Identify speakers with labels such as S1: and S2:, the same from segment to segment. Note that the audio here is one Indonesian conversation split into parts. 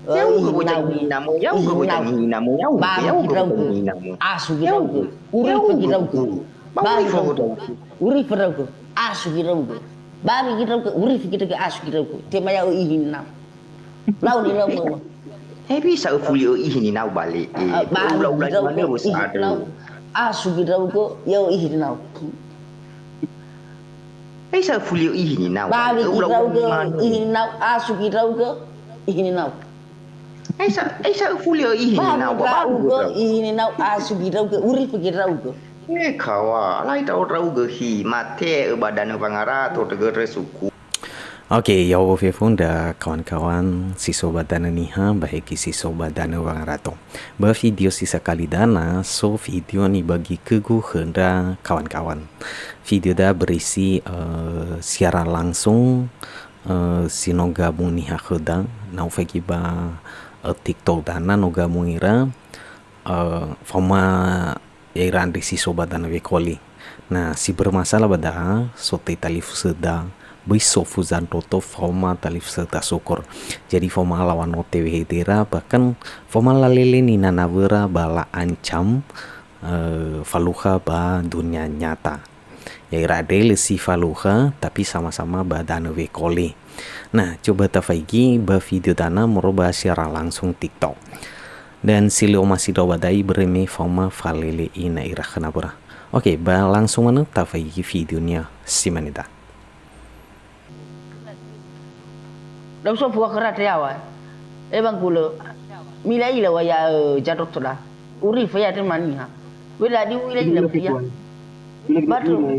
S1: Yaw ka bocah hina mo, yaw ka bocah hina mo, yaw ka bocah hina mo.
S2: Asu
S1: Yaw
S2: girau
S1: ka,
S2: ke, uri
S1: yaw
S2: pe
S1: ka
S2: girau ke,
S1: ko. Bawi
S2: babi
S1: ka
S2: girau
S1: ko
S2: ke,
S1: daw.
S2: uri pe girau ke, asu girau ke, babi girau ke, uri pe girau ke, asu girau ke. Te maya o ihin na. Lau ni lau mo.
S1: Eh bisa fuli o ihini nau balik.
S2: Babi
S1: Ulah-ulah
S2: girau
S1: mana
S2: ke,
S1: bos
S2: ihin
S1: ada.
S2: nau. Asu girau ke, yau ihin nau.
S1: Eh bisa fuli o ihini nau
S2: Babi
S1: balik.
S2: girau
S1: Ulah-ulah
S2: ke,
S1: mana.
S2: ihin nau, asu girau ke, ihin nau.
S1: Eh bisa fuli o ihini
S2: Babi
S1: nau
S2: girau
S1: baru
S2: ke,
S1: daw.
S2: ihin nau, asu girau ke, uri pe girau ke.
S1: Kawa, lai tahu tahu gehi mate badan pangara atau tegere suku.
S3: Oke, ya Funda kawan-kawan si sobat dana niha baik si sobat dana wang rato. Video sisa kali dana, so video ni bagi kegu henda kawan-kawan. Video dah berisi siaran langsung si no gabung niha hedang, nau fagi ba TikTok dana no gabung ira forma iran si sobat dana wekoli. Nah, si bermasalah pada sote talif sedang Bisofuzan toto forma talif serta syukur. Jadi forma lawan OTW hedera bahkan forma lalele ni nanawera bala ancam faluha ba dunia nyata. Ya iradele si faluha tapi sama-sama badana wekoli. Nah, coba tafaigi ba video dana merubah secara langsung TikTok. Dan silio masih badai bereme forma falele ina ira kenapa. Oke, ba langsung mana tafaigi videonya simanita.
S2: Lau so fuwa kera te awa. Bang kulo. Mila ila wa ya jadok tola. Uri fa ya te mani ha. Wela di wila ila ya. Batu.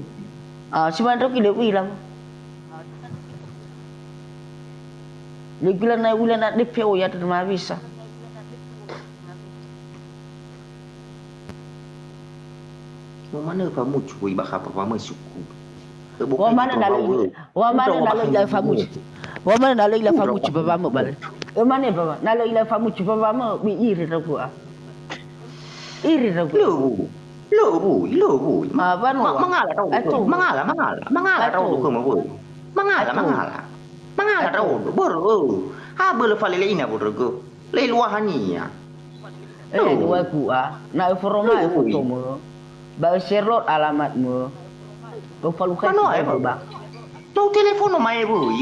S2: Si manto ki le wila. Le gila na wila na de peo ya te ma visa.
S1: Mana kamu cuy bakal apa suku.
S2: Wa mana dalu. Wa mana dalu ila famu. Wa mana dalu ila famu ci baba mo bale. Mana baba? Dalu ila famu ci baba mo bi iri ragu ah. Iri ragu.
S1: Lo bu.
S2: Banu.
S1: Mangala tahu. Mangala tahu tu kamu bu. Mangala tahu. Baru. Ha boleh falele ina bodogo. Le luahani ya.
S2: Dua ku ah. Na foroma e foto mo. Ba Sherlock alamat mo. Ba falu kai ba.
S1: Tahu telefono mai bu.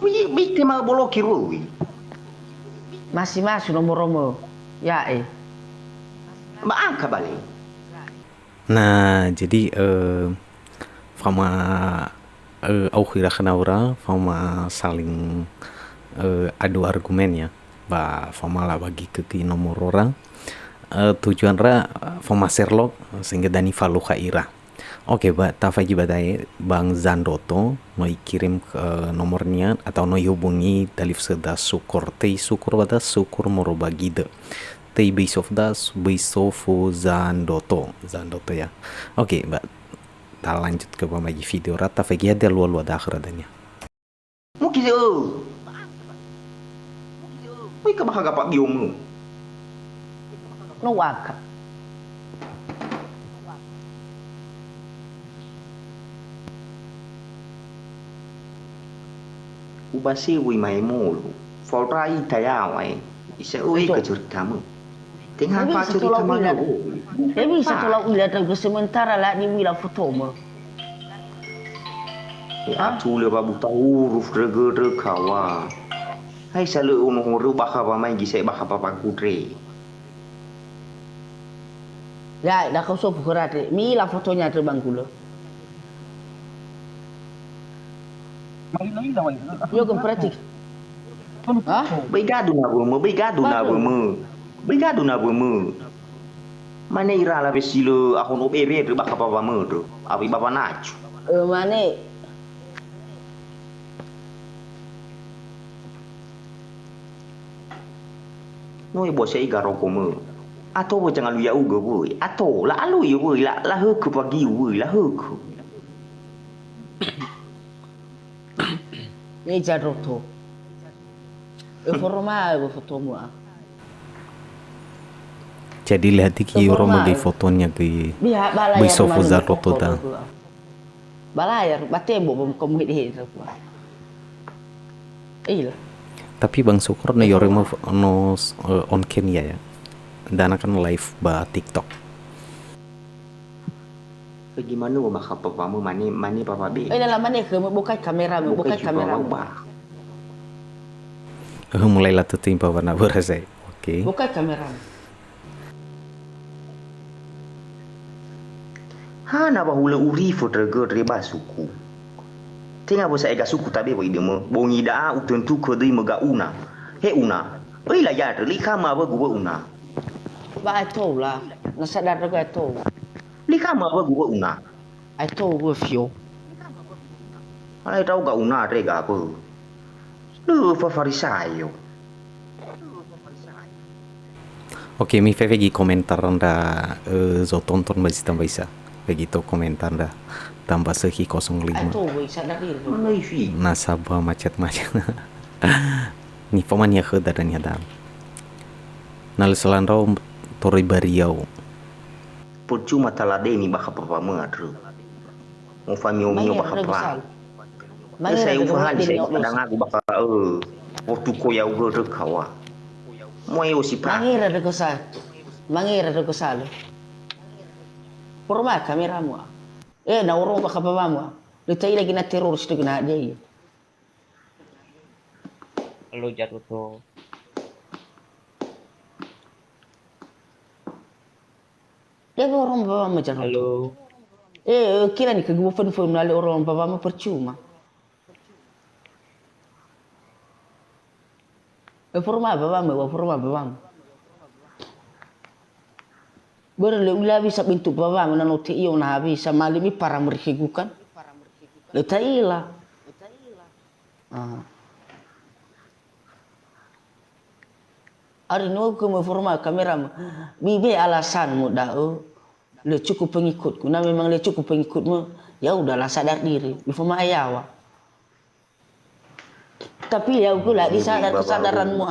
S1: Bi tema bolokir bu.
S2: Masih nomor mo. Ya
S1: Maangka balik.
S3: Nah, jadi fama au kira kenaura fama saling adu argumen ya. Ba fama lah bagi ke nomor orang tujuan ra fama Sherlock sehingga dani faluka ira. Oke, tafaji badai Bang Zandoto noi kirim ke nomornya atau noi hubungi dalif seda syukur tei syukur bada syukur moroba gide tei bisofu Zandoto ya. Oke, Mbak, kita lanjut ke pembagi video rata fagi ada luar ada akhiratnya.
S1: Mungkin wih kebahaga pak gium
S2: no waka.
S1: Ubasi wi mai mulu. Folrai tayawai. Isa ui kejuritamu. Tengah apa cerita mana?
S2: Dia bisa tolak wila ke sementara lah di wila foto mo.
S1: Tu le babu tahu ruf rege kawa. Hai selalu umur baka pa mai gisai baka pa kudre.
S2: Ya, dah kau so pukurate. Mi la fotonya terbang kulo. Yo kan pratik.
S1: Brigado na bomo. Mana ira la besilo aku no bebe tu baka papa medo. Abi bapa nacu.
S2: Mane.
S1: No ibo sei garo komo. Atau bo jangan lu ya uga boy. Atau la alu ya boy la heku pagi boy la heku.
S2: Ni jadroto. Informa bo foto mo ah.
S3: Jadi lihat iki romo di fotonya ke Bisofu Zandoto ta.
S2: Balayar, bate bo kamu hit. Iya.
S3: Tapi Bang Syukur no yore mo no on Kenya ya. Dan akan live ba TikTok.
S1: Bagaimana maka papa mu mani papa be.
S2: Dalam mana ke buka kamera, buka kamera.
S3: Mulai lah tuh timpa warna berasa. Oke.
S2: Buka kamera.
S1: Hana ba hula uri fotrega reba suku. Tengah bosa ega suku tabe bo idemo. Bongi da utentu ko dei mega una. He una. Oi la ya li kama ba gua una.
S2: Ba ato lah. Nasadar juga ato.
S1: Li kama ba gua una.
S2: Ato gua fio.
S1: Ai tau ga una rega apa. Lu fa farisaio.
S3: Oke, mi fai komentar anda zo tonton basi tambah isa. Begitu komentar anda tambah seki 05.
S2: Ato gua sadar diri.
S1: Mana ifi?
S3: Nasabah macet-macet. Ni paman ya khada dan yadam. Nal selanrau tori bariau.
S1: Percuma talade ni baka papa mengatru. Mo fami o mio baka pa.
S2: Mana
S1: Saya
S2: ada
S1: ufahan
S2: diri
S1: saya
S2: Allah.
S1: kadang aku baka waktu ko ya uga rekawa. Mo yo si pa.
S2: Mangira de kosal. Mangira de kosal. Porma kamera mo. Na urong baka pa mo. Lutai lagi na teror situ kena dia.
S4: Halo Jaruto.
S2: Dia orang bawa macam tu.
S4: Halo.
S2: Kira ni kegua phone melalui orang bawa percuma. Forma bawa. Berle ula bisa bentuk bawa mana noti iyo na bisa malimi para merhigukan. Letaila. Ari no ke forma kamera bibe alasanmu dah. Le cukup pengikutku. Nah memang le cukup pengikutmu. Ya udahlah sadar diri. Forma ayawa. Tapi ya pula di sadar kesadaranmu.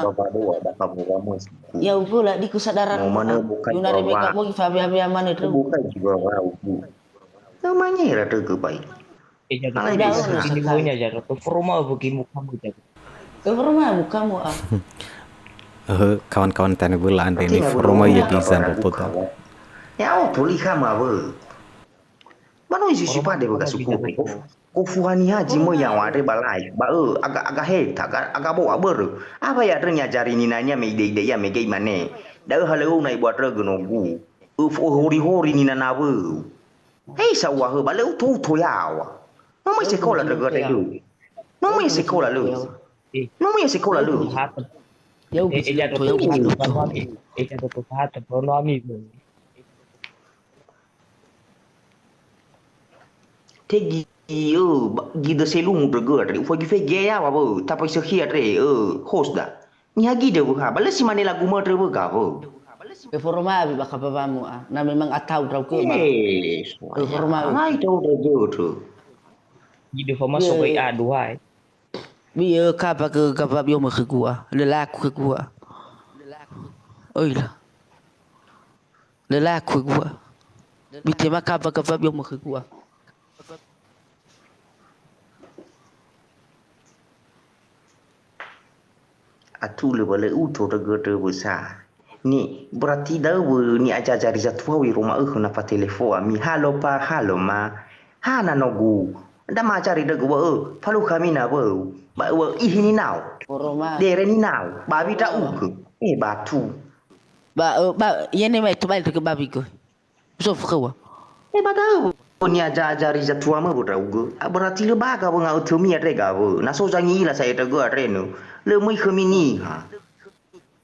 S2: Ya pula di kesadaranmu.
S1: Mana bukan
S2: Yunari
S1: bawa.
S2: mereka mau fabi mana itu.
S1: Bukan juga wau. Namanya era tu baik.
S4: Jaruto.
S2: Udah,
S4: Ini punya Jaruto. Forma bagi mukamu Jaruto.
S2: Forma kamu
S3: Kawan-kawan tanya bola anda ini forma ya bisa total.
S1: Ya auto liha mawe. Mano isi siapa de baga suku. Ko fuhani haji mo yang ware balai. Ba agak het agak bawa ber. Apa ya re nyajari ni nanya me ide ya me gay mane. Da halau nai buat re genogu. Hori ni nanawe. Hei sawah balau tu yawa. Mama sekolah re gede lu. Mama sekolah lu. Mama sekolah lu.
S2: Ya
S4: Jaruto. Jaruto hata prono amigo.
S1: Thế gida selung bergerak dari ufagi fege ya apa tapi sekiat re host dah ni hagi dia buka balas si mana lagu mer buka apa
S2: Forma abi baka babamu na memang atau draw ke ba. Forma
S1: ngai tahu dah tu
S4: Jadi forma sobai aduhai.
S2: biar kapa ke kapa biar ke gua lelaku ke gua. Oi lah. Lelaku ke gua. Bitema kapa biar ke gua.
S1: atu le bale uto regede besar ni berarti dah ni aja jari zatwa wi rumah na pa telefon mi halo pa halo ma hana nogu nda ma cari de gua falu kami na ba ihini now
S2: Forma
S1: dere ni now ba bi ta uku batu
S2: ba yene mai to bai ke babi ko. So fkawa.
S1: ba tahu ni aja jari zatwa ma buta ugu berarti le ba ga nga utumi atre ga na so jangi la saya tego arenu le mai kemini ha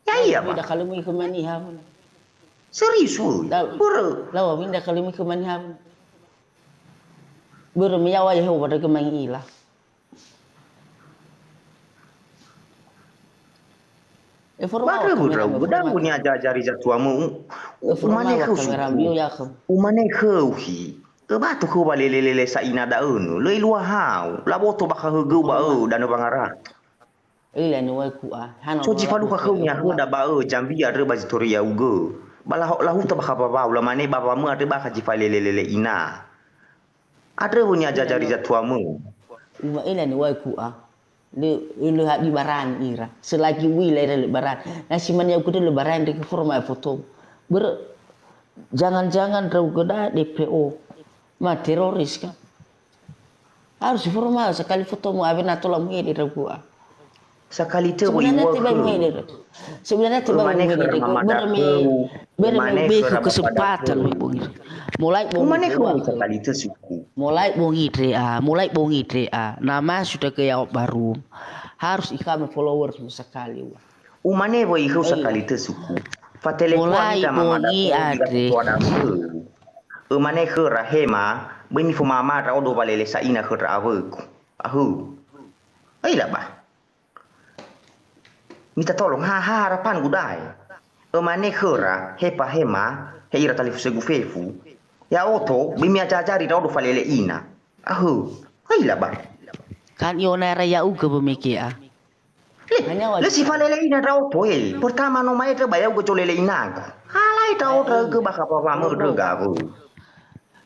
S1: ya iya
S2: Dah
S1: ba
S2: kalau mi ke mani ha.
S1: serius we bro
S2: Lawa winda kalau mi ke mani ha. Buru mi yawa ya ho pada ke mani lah. Forma
S1: Bakal budrau, budak punya jari zatwa mu. Umane kau
S2: kamera bio ya ke.
S1: Umane kau hi. Ke batu kau balik lele sa ina da unu. Lei luah hau. La boto bakal hegeu ba dan bangara.
S2: Ila ni wai ku
S1: So ji falu ka kau nya hu da ba jambi ada bazitoria ugo. Bala lahu ta bakal ba la mane bapa mu ada bakal ji lele ina. Ada punya jari zatwa mu.
S2: Uma ila ni wai ku le hak lebaran ira selagi wilayah lebaran nasi mana aku lebaran di forma foto jangan-jangan rau geda DPO mah teroris kan harus formal sekali foto mu abis natolak mu di rau gua
S1: Sekali tu
S2: sebenarnya tiba
S1: ke.
S2: mu sebenarnya tiba mu berme kesempatan mulai
S1: Umane ke sekali tu suku.
S2: mulai bongi trea nama sudah ke yang baru harus ikan followers sekali
S1: Umane boy ke sekali tu suku. Patelefon
S2: mulai
S1: kita mama
S2: bongi ade
S1: Umane ke rahema bini fu mama rau do balele sa ina ke raweku. Ai lah bah. Minta tolong harapan gudai. Umane ke hepa hema heira talifu segufefu. Ya oto bimi ajajari rau do balele ina. Ai lah bah.
S2: kan iona raya uga pemikir
S1: Le si falele ina rau to pertama no mai te bayau go cholele ina. Halai tau te ke baka papa mo te ga bu.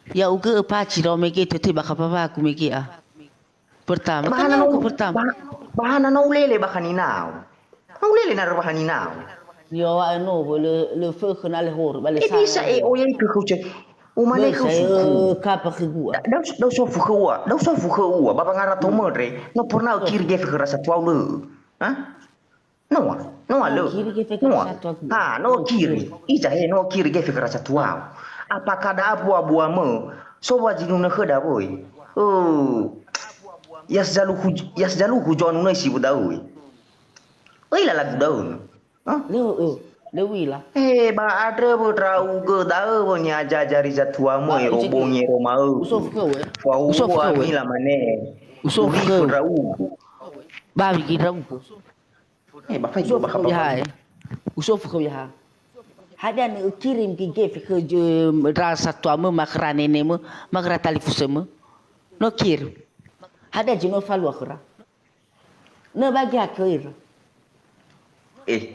S2: ya uga apa ciro mikir tu baka papa aku mikir pertama kan
S1: Bahana
S2: aku
S1: no
S2: pertama
S1: bahana no lele baka ni nau. Au lele na baka ni nau.
S2: yo ano le feu kenal hor balik
S1: E bisa oye ke ku che. O mane ku suku.
S2: kapa ke gua
S1: Dau so fu khua, dau so fu khua baba ngara to modre. No porna kir ge fikra sa tu le. Ha? No le.
S2: kiri ke fikra satu aku.
S1: No kiri. Ija no kiri ge fikra sa tu Apakah ada abu-abu ame? So wajinu na khada boy. Yasjalu hujan no si budau. Oi la daun.
S2: le wila
S1: Ba ada berau ke dah punya jajari jatua mo robongi romau.
S2: usof ke we
S1: Wau
S2: Usof
S1: wa
S2: ke we?
S1: mila mane.
S2: Usof
S1: Uri
S2: ke?
S1: berau.
S2: babi kita uko
S1: Bapak
S2: usof
S1: juga
S2: ke
S1: bakal.
S2: ya usof ke ya hada ni kirim ki ge fi ke rasa tu ama makra nene mu makra talifus mu no kir hada jino falu akhra no bagi akhir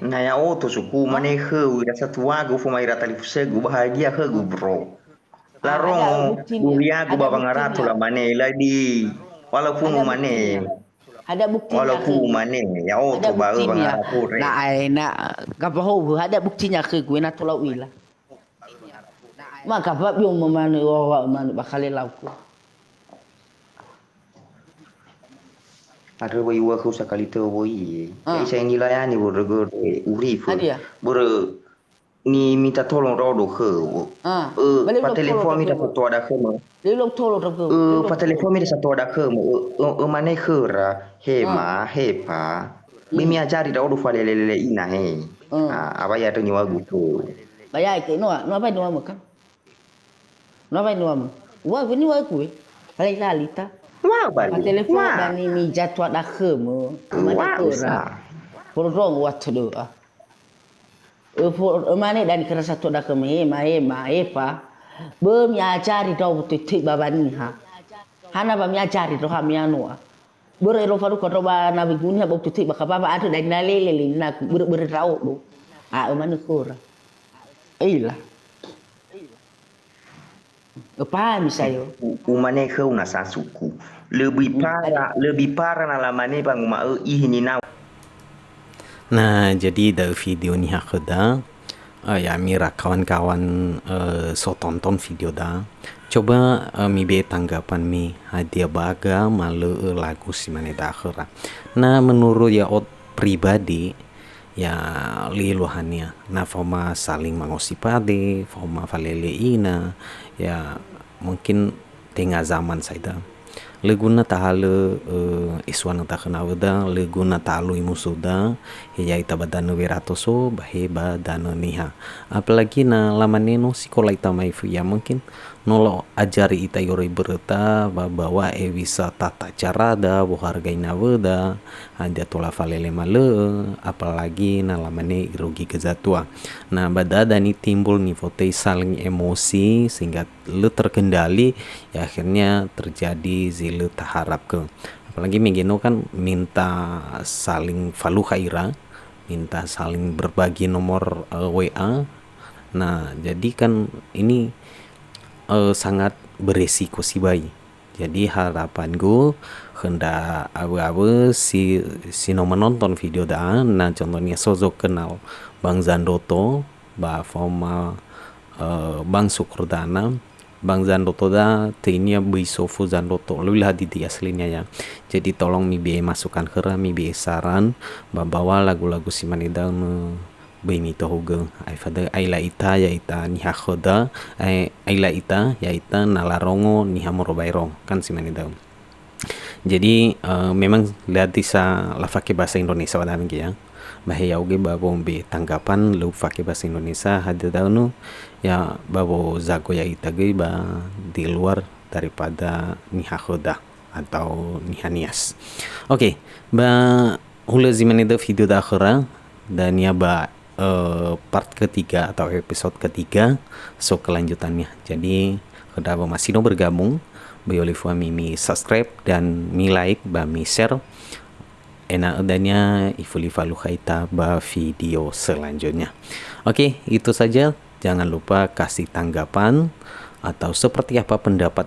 S1: Na ya oto suku mane ke ira satua gu fuma ira tali fusegu bahagia ke gu bro.
S2: Ada
S1: Larong
S2: buktinya.
S1: guria gu
S2: Ada
S1: baba ngarato
S2: buktinya.
S1: la mane lagi. Walaupun mane
S2: ada buktinya
S1: walaupun mane ya
S2: ada
S1: oto ba
S2: buktinya
S1: ngarato re.
S2: na na kapaho ada buktinya ke gue na tolak wila maka bab yung mamano wa man bakale lauku
S1: Ada boi wa ku sakali te boi. Ya isa ngi layani borgo uri fu.
S2: Ada ya?
S1: Ni minta tolong rodo ke. Pa telefon minta foto ada ke mo.
S2: lelok tolo rabu
S1: Pa telefon minta satu ada ke mo. Mane ke ra hema hepa. Bimi ajari rodo fa lele ina he. Apa ya tu nyawa gutu.
S2: bayai ke no apa no am kan no apa no am wa vini wa ku halai lalita
S1: Wah
S2: pa
S1: bali.
S2: telefon dan ni jatwa da khemo mana
S1: Wah
S2: ko
S1: usah.
S2: ra porong wat do mane dan kerasa tu dah kemi epa bem ya cari tau titik babani hana bam ya cari tau kami anu bere ro faru ko ba na bi gunya bok titik baka baba atu dan na lele na bere rau do mane ko ra ila apa misalnya
S1: Umane ke una sasuku. Lebih parah na lamane bang uma ihini na.
S3: Nah, jadi dari video ni aku dah, ya Mira kawan-kawan so tonton video dah. Coba mi be tanggapan mi hadiah baga malu lagu si mana dah akhirah. Nah, menurut ya pribadi ya liluhannya. Nah, foma saling mengosipade, foma falele ina, ya mungkin tengah zaman saya. Leguna tahalu iswan ta kenal da leguna tahalu imusuda ya ita badana weratoso baheba dana niha apalagi na lamaneno sekolah ita maifu ya mungkin nolo ajari ita yori berita bahwa bisa tata cara da hargai naweda ada tola falele male apalagi na lamane rugi kezatua nah badada ni timbul nih foto saling emosi sehingga le terkendali ya akhirnya terjadi zilu taharap ke apalagi Megeno kan minta saling falu khaira minta saling berbagi nomor WA nah jadi kan ini sangat beresiko si bayi Jadi harapanku hendak awe-awe si no menonton video dah, nah contohnya sosok kenal Bang Zandoto, ba formal Bang Sukurdana, Bang Zandoto dah tenia bisofu Zandoto lulah di aslinya ya. Jadi tolong mi be masukkan kera mi be saran bawa lagu-lagu si manida Bini tohuge ai fada ai la ita ya ita ni hakhoda ai la ita ya ita nalarongo ni hamorobairo kan si manida. Jadi memang lihat sa la pakai bahasa Indonesia wadan ya. Bahaya oge babo be tanggapan lu pakai bahasa Indonesia hadir daunu ya babo zago ya ita ge ba di luar daripada ni hakhoda atau ni hanias. Oke, ba hula zimanida video dah akhira dan ya ba part ketiga atau episode ketiga so kelanjutannya. Jadi kada masih no bergabung boleh mi subscribe dan mi like ba mi share enak adanya ifuli falu kaita ba video selanjutnya. Oke, itu saja. Jangan lupa kasih tanggapan atau seperti apa pendapat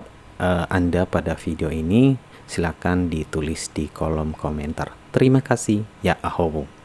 S3: Anda pada video ini, silakan ditulis di kolom komentar. Terima kasih ya ahowo.